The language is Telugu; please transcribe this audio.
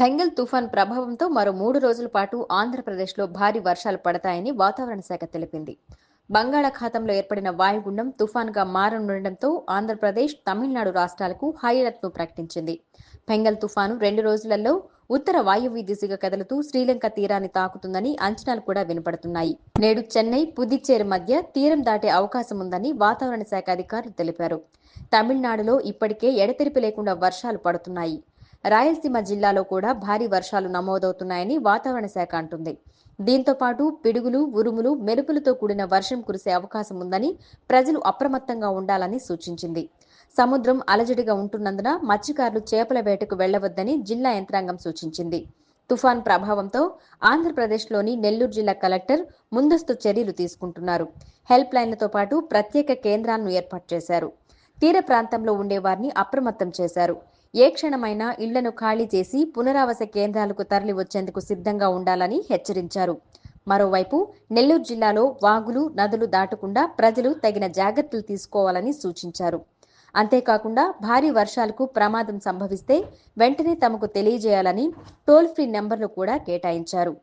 బెంగల్ తుఫాన్ ప్రభావంతో మరో 3 రోజుల పాటు ఆంధ్రప్రదేశ్లో భారీ వర్షాలు పడతాయని వాతావరణ శాఖ తెలిపింది. బంగాళాఖాతంలో ఏర్పడిన వాయుగుండం తుఫాన్గా మారనుండటంతో ఆంధ్రప్రదేశ్, తమిళనాడు రాష్ట్రాలకు హై అలర్ట్ను ప్రకటించింది. బెంగల్ తుఫాను 2 రోజులలో ఉత్తర వాయువ్య దిశగా కదులుతూ శ్రీలంక తీరాన్ని తాకుతుందని అంచనాలు కూడా వినపడుతున్నాయి. నేడు చెన్నై, పుదుచ్చేరి మధ్య తీరం దాటే అవకాశం ఉందని వాతావరణ శాఖ అధికారులు తెలిపారు. తమిళనాడులో ఇప్పటికే ఎడతెరిపి లేకుండా వర్షాలు పడుతున్నాయి. రాయలసీమ జిల్లాలో కూడా భారీ వర్షాలు నమోదవుతున్నాయని వాతావరణ శాఖ అంటుంది. దీంతో పాటు పిడుగులు, ఉరుములు, మెరుపులతో కూడిన వర్షం కురిసే అవకాశం ఉందని ప్రజలు అప్రమత్తంగా ఉండాలని సూచించింది. సముద్రం అలజడిగా ఉంటున్నందున మత్స్యకారులు చేపల వేటకు వెళ్లవద్దని జిల్లా యంత్రాంగం సూచించింది. తుఫాన్ ప్రభావంతో ఆంధ్రప్రదేశ్లోని నెల్లూరు జిల్లా కలెక్టర్ ముందస్తు చర్యలు తీసుకుంటున్నారు. హెల్ప్ లైన్లతో పాటు ప్రత్యేక కేంద్రాలను ఏర్పాటు చేశారు. తీర ప్రాంతంలో ఉండేవారిని అప్రమత్తం చేశారు. ఏ క్షణమైనా ఇళ్లను ఖాళీ చేసి పునరావాస కేంద్రాలకు తరలి వచ్చేందుకు సిద్ధంగా ఉండాలని హెచ్చరించారు. మరోవైపు నెల్లూరు జిల్లాలో వాగులు, నదులు దాటకుండా ప్రజలు తగిన జాగ్రత్తలు తీసుకోవాలని సూచించారు. అంతేకాకుండా భారీ వర్షాలకు ప్రమాదం సంభవిస్తే వెంటనే తమకు తెలియజేయాలని టోల్ ఫ్రీ నెంబర్లు కూడా కేటాయించారు.